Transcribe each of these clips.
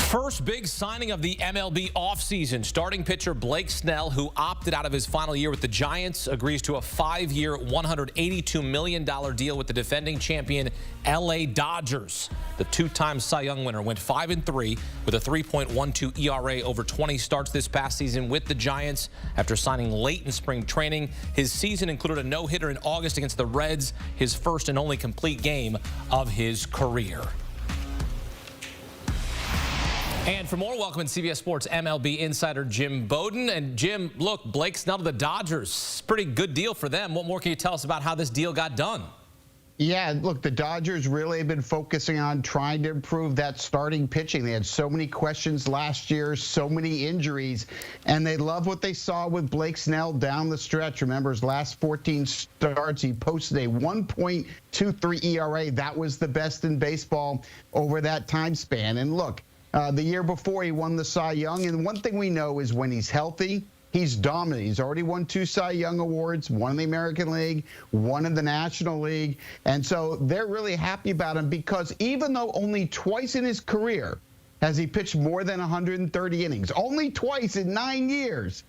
First big signing of the MLB offseason. Starting pitcher Blake Snell, who opted out of his final year with the Giants, agrees to a 5-year, $182 million deal with the defending champion LA Dodgers. The two-time Cy Young winner went 5-3 with a 3.12 ERA over 20 starts this past season with the Giants after signing late in spring training. His season included a no-hitter in August against the Reds, his first and only complete game of his career. And for more, welcome in CBS Sports MLB insider Jim Bowden. And Jim, look, Blake Snell to the Dodgers. Pretty good deal for them. What more can you tell us about how this deal got done? Yeah, look, the Dodgers really have been focusing on trying to improve that starting pitching. They had so many questions last year, so many injuries, and they love what they saw with Blake Snell down the stretch. Remember, his last 14 starts, he posted a 1.23 ERA. That was the best in baseball over that time span. And look, the year before, he won the Cy Young, and one thing we know is when he's healthy, he's dominant. He's already won 2 Cy Young awards, one in the American League, one in the National League, and so they're really happy about him because even though only twice in his career has he pitched more than 130 innings, only twice in 9 years,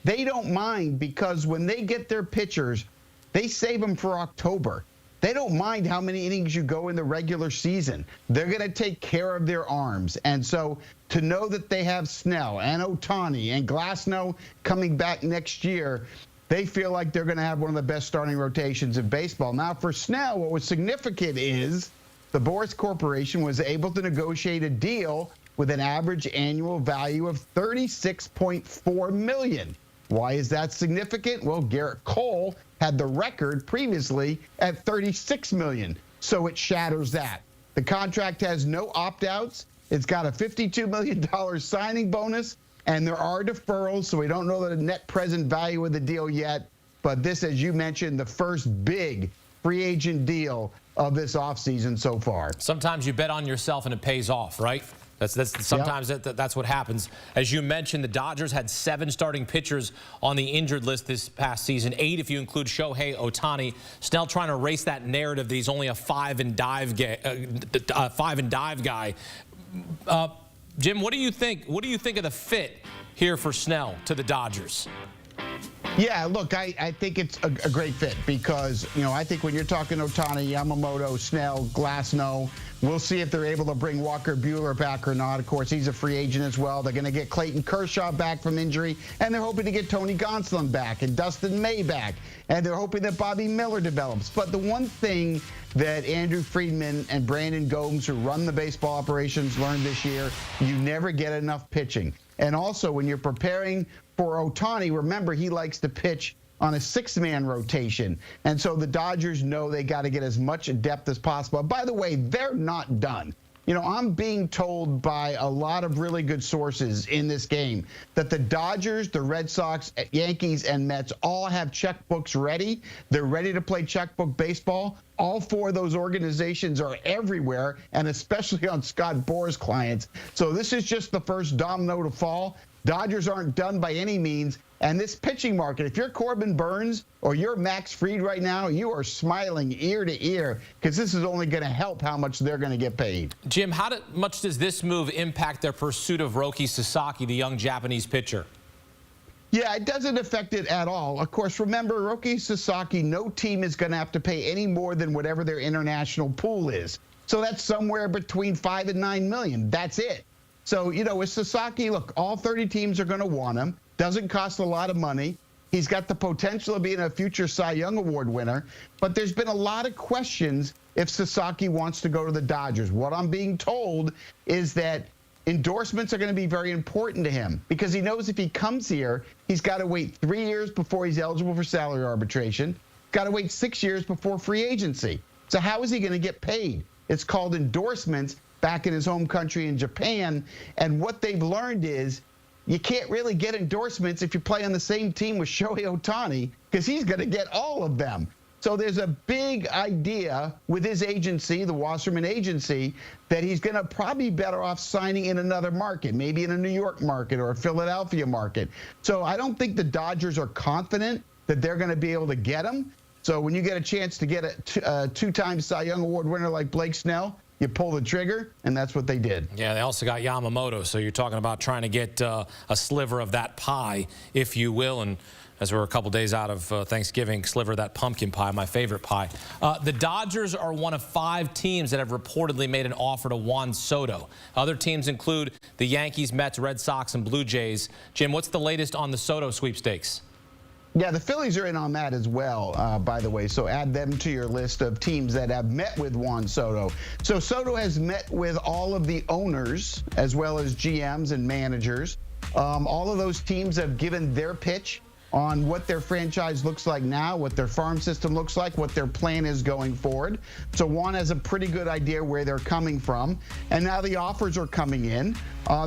they don't mind because when they get their pitchers, they save them for October. They don't mind how many innings you go in the regular season. They're going to take care of their arms. And so to know that they have Snell and Ohtani and Glasnow coming back next year, they feel like they're going to have one of the best starting rotations in baseball. Now, for Snell, what was significant is the Boras Corporation was able to negotiate a deal with an average annual value of $36.4 million. Why is that significant? Well, Garrett Cole had the record previously at $36 million, so it shatters that. The contract has no opt-outs. It's got a $52 million signing bonus, and there are deferrals, so we don't know the net present value of the deal yet. But this, as you mentioned, the first big free agent deal of this offseason so far. Sometimes you bet on yourself and it pays off, right? Sometimes that's what happens. As you mentioned, the Dodgers had 7 starting pitchers on the injured list this past season, 8 if you include Shohei Ohtani. Snell trying to erase that narrative that he's only a five and dive guy. Jim, what do you think? What do you think of the fit here for Snell to the Dodgers? Yeah, look, I think it's a great fit because, you know, I think when you're talking Ohtani, Yamamoto, Snell, Glasnow, we'll see if they're able to bring Walker Buehler back or not. Of course, he's a free agent as well. They're going to get Clayton Kershaw back from injury, and they're hoping to get Tony Gonsolin back and Dustin May back, and they're hoping that Bobby Miller develops. But the one thing that Andrew Friedman and Brandon Gomes, who run the baseball operations, learned this year, you never get enough pitching. And also, when you're preparing for Ohtani, remember, he likes to pitch on a 6-man rotation. And so the Dodgers know they got to get as much depth as possible. By the way, they're not done. You know, I'm being told by a lot of really good sources in this game that the Dodgers, the Red Sox, Yankees, and Mets all have checkbooks ready. They're ready to play checkbook baseball. All 4 of those organizations are everywhere, and especially on Scott Boras' clients. So this is just the first domino to fall. Dodgers aren't done by any means. And this pitching market, if you're Corbin Burns or you're Max Fried right now, you are smiling ear to ear because this is only going to help how much they're going to get paid. Jim, how much does this move impact their pursuit of Roki Sasaki, the young Japanese pitcher? Yeah, it doesn't affect it at all. Of course, remember, Roki Sasaki, no team is going to have to pay any more than whatever their international pool is. So that's somewhere between $5 and $9 million. That's it. So, you know, with Sasaki, look, all 30 teams are going to want him. Doesn't cost a lot of money. He's got the potential of being a future Cy Young Award winner. But there's been a lot of questions if Sasaki wants to go to the Dodgers. What I'm being told is that endorsements are going to be very important to him because he knows if he comes here, he's got to wait 3 years before he's eligible for salary arbitration. Got to wait 6 years before free agency. So how is he going to get paid? It's called endorsements back in his home country in Japan. And what they've learned is you can't really get endorsements if you play on the same team with Shohei Ohtani because he's going to get all of them. So there's a big idea with his agency, the Wasserman Agency, that he's going to probably be better off signing in another market, maybe in a New York market or a Philadelphia market. So I don't think the Dodgers are confident that they're going to be able to get him. So when you get a chance to get a 2-time Cy Young Award winner like Blake Snell, you pull the trigger, and that's what they did. Yeah, they also got Yamamoto, so you're talking about trying to get a sliver of that pie, if you will, and as we're a couple days out of Thanksgiving, sliver of that pumpkin pie, my favorite pie. The Dodgers are one of 5 teams that have reportedly made an offer to Juan Soto. Other teams include the Yankees, Mets, Red Sox, and Blue Jays. Jim, what's the latest on the Soto sweepstakes? Yeah, the Phillies are in on that as well, by the way. So add them to your list of teams that have met with Juan Soto. So Soto has met with all of the owners as well as GMs and managers. All of those teams have given their pitch on what their franchise looks like now, what their farm system looks like, what their plan is going forward. So Juan has a pretty good idea where they're coming from. And now the offers are coming in.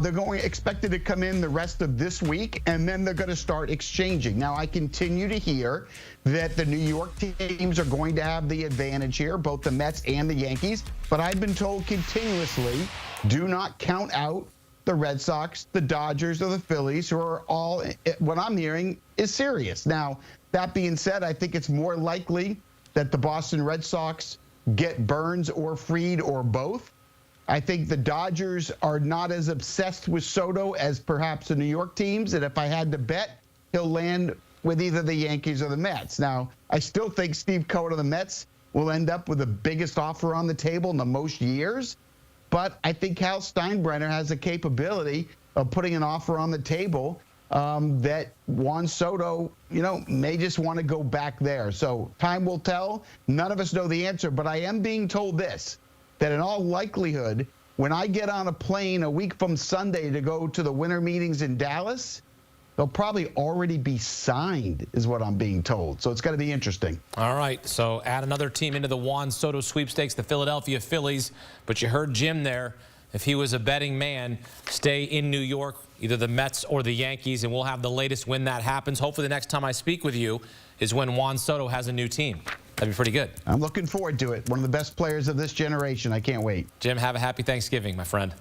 They're expected to come in the rest of this week, and then they're going to start exchanging. Now, I continue to hear that the New York teams are going to have the advantage here, both the Mets and the Yankees. But I've been told continuously, do not count out the Red Sox, the Dodgers, or the Phillies, who are all, what I'm hearing, is serious. Now, that being said, I think it's more likely that the Boston Red Sox get Burns or Fried or both. I think the Dodgers are not as obsessed with Soto as perhaps the New York teams, and if I had to bet, he'll land with either the Yankees or the Mets. Now, I still think Steve Cohen of the Mets will end up with the biggest offer on the table in the most years. But I think Hal Steinbrenner has the capability of putting an offer on the table that Juan Soto, may just want to go back there. So time will tell. None of us know the answer, but I am being told this, that in all likelihood, when I get on a plane a week from Sunday to go to the winter meetings in Dallas, they'll probably already be signed, is what I'm being told. So it's going to be interesting. All right, so add another team into the Juan Soto sweepstakes, the Philadelphia Phillies. But you heard Jim there. If he was a betting man, stay in New York, either the Mets or the Yankees, and we'll have the latest when that happens. Hopefully the next time I speak with you is when Juan Soto has a new team. That'd be pretty good. I'm looking forward to it. One of the best players of this generation. I can't wait. Jim, have a happy Thanksgiving, my friend.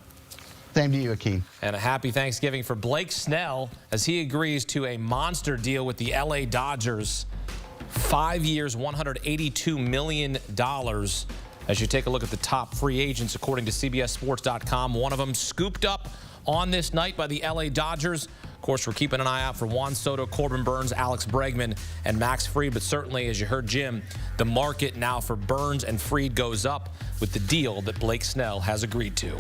Same to you, Akeem. And a happy Thanksgiving for Blake Snell as he agrees to a monster deal with the LA Dodgers. 5 years, $182 million. As you take a look at the top free agents, according to CBSSports.com, one of them scooped up on this night by the LA Dodgers. Of course, we're keeping an eye out for Juan Soto, Corbin Burns, Alex Bregman, and Max Fried. But certainly, as you heard Jim, the market now for Burns and Fried goes up with the deal that Blake Snell has agreed to.